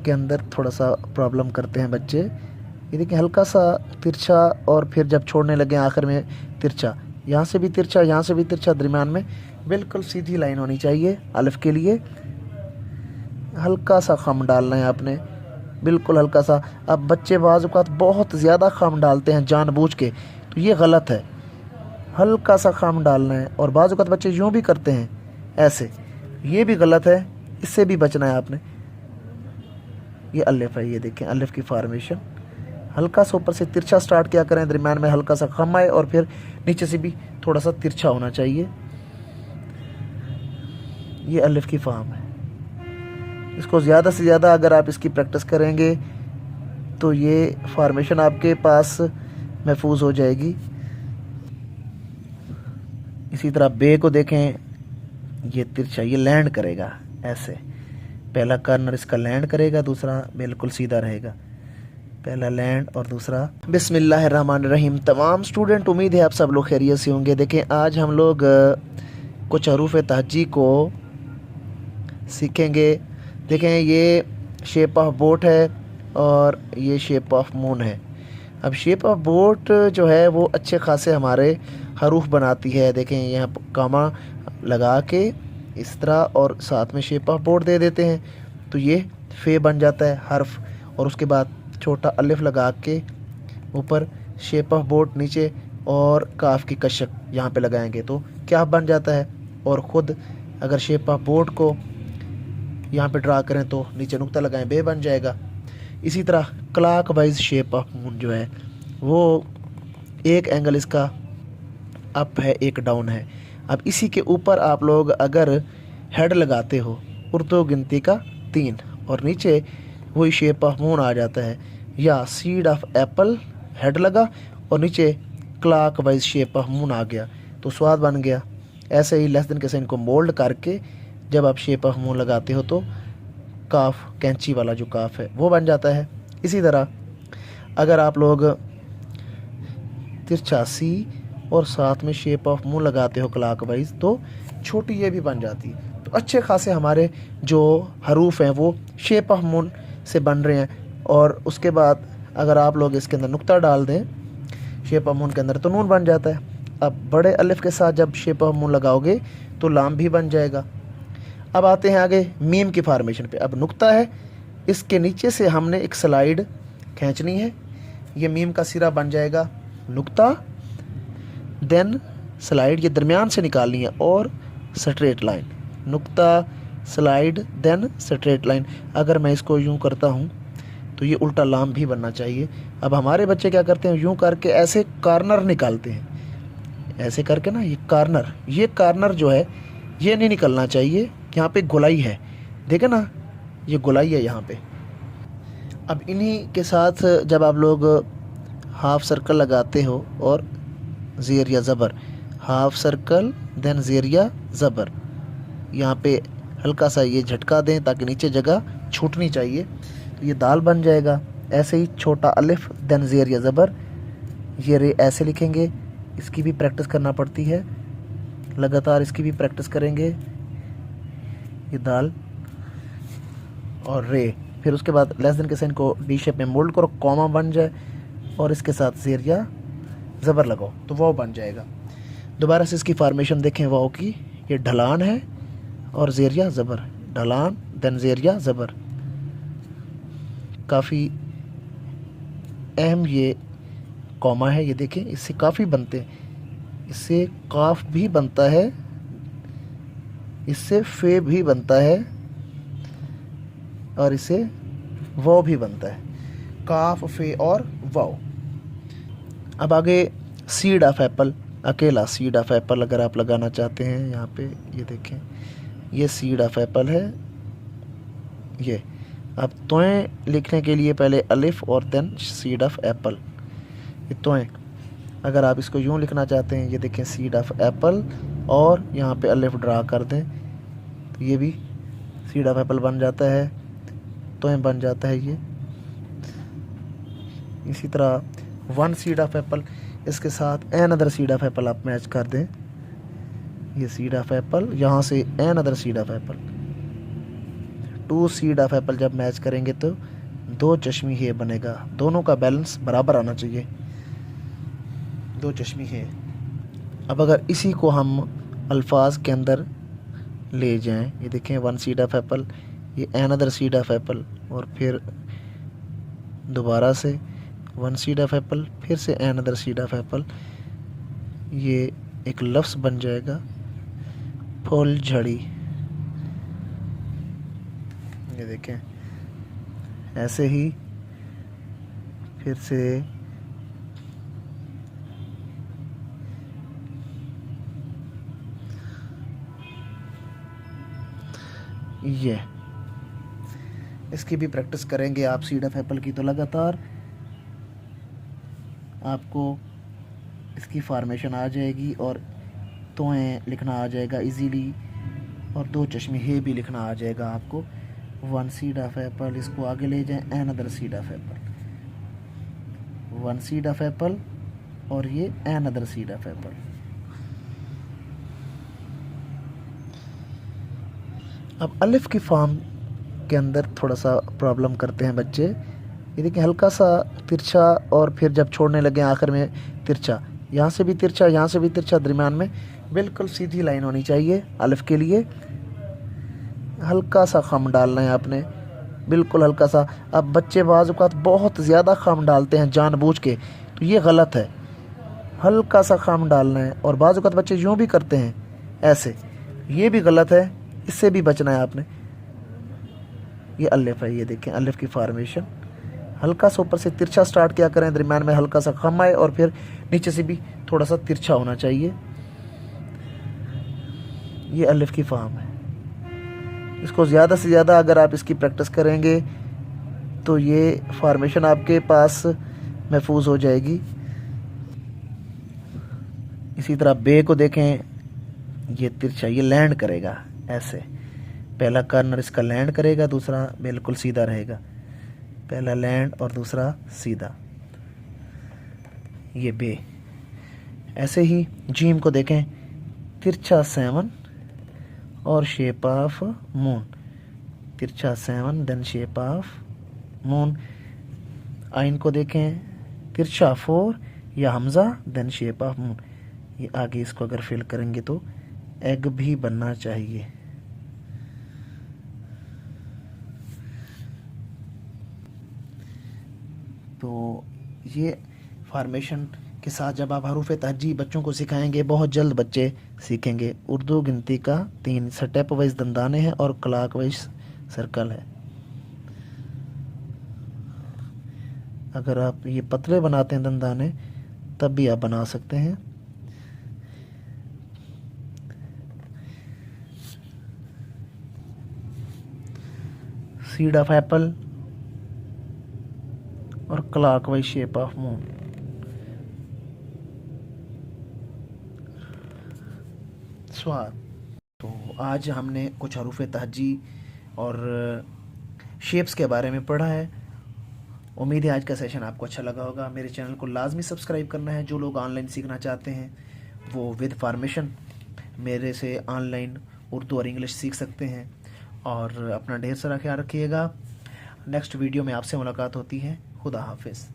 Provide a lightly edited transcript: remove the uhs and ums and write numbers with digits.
के अंदर थोड़ा सा प्रॉब्लम करते हैं बच्चे। ये देखिए हल्का सा तिरछा, और फिर जब छोड़ने लगे आखिर में तिरछा, यहाँ से भी तिरछा, यहाँ से भी तिरछा, दरमियान में बिल्कुल सीधी लाइन होनी चाहिए। अलिफ के लिए हल्का सा खम डालना है आपने, बिल्कुल हल्का सा। अब बच्चे बाज़ औक़ात बहुत ज़्यादा खम डालते हैं जानबूझ के, तो ये गलत है। हल्का सा खम डालना है, और बाज़ औक़ात बच्चे यूँ भी करते हैं ऐसे, ये भी गलत है, इससे भी बचना है आपने। ये अलिफ है, ये देखें अलिफ की फार्मेशन। हल्का सा ऊपर से तिरछा स्टार्ट किया करें, दरमियान में हल्का सा खम आए, और फिर नीचे से भी थोड़ा सा तिरछा होना चाहिए। ये अलिफ की फार्म है। इसको ज़्यादा से ज़्यादा अगर आप इसकी प्रैक्टिस करेंगे तो ये फार्मेशन आपके पास महफूज हो जाएगी। इसी तरह बे को देखें, ये तिरछा, ये लैंड करेगा ऐसे, पहला कर्नर इसका लैंड करेगा, दूसरा बिल्कुल सीधा रहेगा। पहला लैंड और दूसरा। बिस्मिल्लाहिर्रहमानिर्रहीम। तमाम स्टूडेंट, उम्मीद है आप सब लोग खैरियत से होंगे। देखें आज हम लोग कुछ हरूफ तहज्जी को सीखेंगे। देखें ये शेप ऑफ बोट है और ये शेप ऑफ मून है। अब शेप ऑफ बोट जो है वो अच्छे खासे हमारे हरूफ बनाती है। देखें यहाँ कामा लगा के इस तरह, और साथ में शेप ऑफ बोट दे देते हैं, तो ये फे बन जाता है हर्फ। और उसके बाद छोटा अलिफ लगा के ऊपर शेप ऑफ बोट नीचे, और काफ की कशक यहाँ पे लगाएंगे तो क्या बन जाता है। और ख़ुद अगर शेप ऑफ बोट को यहाँ पे ड्रा करें तो नीचे नुक्ता लगाएं, बे बन जाएगा। इसी तरह clock wise shape of moon जो है वो एक एंगल इसका अप है, एक डाउन है। अब इसी के ऊपर आप लोग अगर हेड लगाते हो, उर्दू गिनती का 3, और नीचे वही शेप ऑफ मून आ जाता है, या सीड ऑफ एप्पल हेड लगा और नीचे clock wise shape of moon आ गया, तो स्वाद बन गया। ऐसे ही लेस देन के साइन को मोल्ड करके जब आप शेप ऑफ मून लगाते हो तो काफ, कैंची वाला जो काफ है वो बन जाता है। इसी तरह अगर आप लोग तिरछा सी और साथ में शेप ऑफ मून लगाते हो क्लॉक वाइज, तो छोटी ये भी बन जाती है। तो अच्छे खासे हमारे जो हरूफ हैं वो शेप ऑफ मून से बन रहे हैं। और उसके बाद अगर आप लोग इसके अंदर नुक्ता डाल दें शेप ऑफ मून के अंदर, तो नून बन जाता है। अब बड़े अलिफ के साथ जब शेप ऑफ मून लगाओगे तो लाम भी बन जाएगा। अब आते हैं आगे मीम की फार्मेशन पे। अब नुक्ता है, इसके नीचे से हमने एक स्लाइड खींचनी है, ये मीम का सिरा बन जाएगा। नुक्ता देन स्लाइड, ये दरमियान से निकालनी है, और स्ट्रेट लाइन। नुक्ता स्लाइड देन स्ट्रेट लाइन। अगर मैं इसको यूं करता हूं तो ये उल्टा लाम भी बनना चाहिए। अब हमारे बच्चे क्या करते हैं, यूं करके ऐसे कार्नर निकालते हैं, ऐसे करके ना ये कार्नर जो है ये नहीं निकलना चाहिए। यहाँ पे गोलाई है, देखे ना, ये गोलाई है यहाँ पे। अब इन्हीं के साथ जब आप लोग हाफ सर्कल लगाते हो और ज़ेर या ज़बर, हाफ सर्कल देन ज़ेर या ज़बर, यहाँ पे हल्का सा ये झटका दें ताकि नीचे जगह छूटनी चाहिए, तो ये दाल बन जाएगा। ऐसे ही छोटा अलिफ देन ज़ेर या ज़बर, ये रे ऐसे लिखेंगे। इसकी भी प्रैक्टिस करना पड़ती है, लगातार इसकी भी प्रैक्टिस करेंगे। ये दाल और रे, फिर उसके बाद लेस देन के साइन को डी शेप में मोल्ड करो, कॉमा बन जाए, और इसके साथ ज़ेर या ज़बर लगाओ तो वाव बन जाएगा। दोबारा से इसकी फार्मेशन देखें वाव की, ये ढलान है और ज़ेर या ज़बर, ढलान देन ज़ेर या ज़बर। काफ़ी अहम ये कॉमा है, ये देखें इससे काफ़ी बनते हैं। इससे काफ भी बनता है, इससे फे भी बनता है, और इससे वाव भी बनता है, काफ फे और वाव। अब आगे सीड ऑफ एप्पल, अकेला सीड ऑफ एप्पल अगर आप लगाना चाहते हैं, यहाँ पे ये देखें, ये सीड ऑफ एप्पल है। ये अब तोएं लिखने के लिए पहले अलिफ और देन सीड ऑफ एप्पल, ये तोएं। अगर आप इसको यूँ लिखना चाहते हैं, ये देखें सीड ऑफ एप्पल, और यहाँ पे अलिफ ड्रा कर दें, तो ये भी सीड ऑफ एप्पल बन जाता है, तोएं बन जाता है ये। इसी तरह वन सीड ऑफ एप्पल, इसके साथ another seed of apple आप मैच कर दें, ये सीड ऑफ एप्पल, यहाँ से another seed of apple, two seed of apple जब मैच करेंगे तो दो चश्मी है बनेगा। दोनों का बैलेंस बराबर आना चाहिए, दो चश्मी है। अब अगर इसी को हम अल्फाज के अंदर ले जाएं, ये देखें, वन सीड ऑफ एप्पल, ये अनदर सीड ऑफ एप्पल, और फिर दोबारा से वन सीड ऑफ एप्पल, फिर से अनदर सीड ऑफ एप्पल, ये एक लफ्ज़ बन जाएगा फूलझड़ी। ये देखें, ऐसे ही फिर से ये इसकी भी प्रैक्टिस करेंगे आप सीड ऑफ एप्पल की, तो लगातार आपको इसकी फॉर्मेशन आ जाएगी और तोएं लिखना आ जाएगा इजीली, और दो चश्मे हे भी लिखना आ जाएगा आपको। वन सीड ऑफ एप्पल, इसको आगे ले जाएं, another seed of Apple, one seed of Apple, और ये अनदर सीड ऑफ एप्पल। अब अलिफ की फॉर्म के अंदर थोड़ा सा प्रॉब्लम करते हैं बच्चे। ये देखिए, हल्का सा तिरछा, और फिर जब छोड़ने लगे आखिर में तिरछा, यहाँ से भी तिरछा, यहाँ से भी तिरछा, दरमियान में बिल्कुल सीधी लाइन होनी चाहिए अलिफ के लिए। हल्का सा खम डालना है आपने, बिल्कुल हल्का सा। अब बच्चे बाज़ औक़ात बहुत ज़्यादा खम डालते हैं जानबूझ के, तो ये गलत है। हल्का सा खम डालना है, और बाज़ औक़ात बच्चे यूँ भी करते हैं ऐसे, ये भी गलत है, इससे भी बचना है आपने। ये अलिफ है, ये देखें अलिफ की फॉर्मेशन, हल्का सा ऊपर से तिरछा स्टार्ट किया करें, दरमियान में हल्का सा खम आए, और फिर नीचे से भी थोड़ा सा तिरछा होना चाहिए। ये अलिफ की फॉर्म है। इसको ज़्यादा से ज़्यादा अगर आप इसकी प्रैक्टिस करेंगे तो ये फॉर्मेशन आपके पास महफूज हो जाएगी। इसी तरह बे को देखें, ये तिरछा, ये लैंड करेगा ऐसे, पहला कॉर्नर इसका लैंड करेगा, दूसरा बिल्कुल सीधा रहेगा, पहला लैंड और दूसरा सीधा, ये बे। ऐसे ही जीम को देखें, तिरछा 7 और शेप ऑफ मून, तिरछा 7 देन शेप ऑफ मून। आइन को देखें, तिरछा 4 या हमज़ा देन शेप ऑफ मून। ये आगे इसको अगर फिल करेंगे तो एग भी बनना चाहिए। तो ये फॉर्मेशन के साथ जब आप हरूफ तहजी बच्चों को सिखाएंगे, बहुत जल्द बच्चे सीखेंगे। उर्दू गिनती का 3 स्टेप वाइज दंदाने हैं और क्लॉक वाइज सर्कल है। अगर आप ये पतले बनाते हैं दंदाने, तब भी आप बना सकते हैं। सीड ऑफ एप्पल और clock wise shape of moon. स्वाद। तो आज हमने कुछ हरूफ तहजी और शेप्स के बारे में पढ़ा है। उम्मीद है आज का सेशन आपको अच्छा लगा होगा। मेरे चैनल को लाजमी सब्सक्राइब करना है। जो लोग ऑनलाइन सीखना चाहते हैं वो विद फॉर्मेशन मेरे से ऑनलाइन उर्दू और इंग्लिश सीख सकते हैं। और अपना ढेर सारा ख्याल रखिएगा। नेक्स्ट वीडियो में आपसे मुलाकात होती है। खुदा हाफिज़।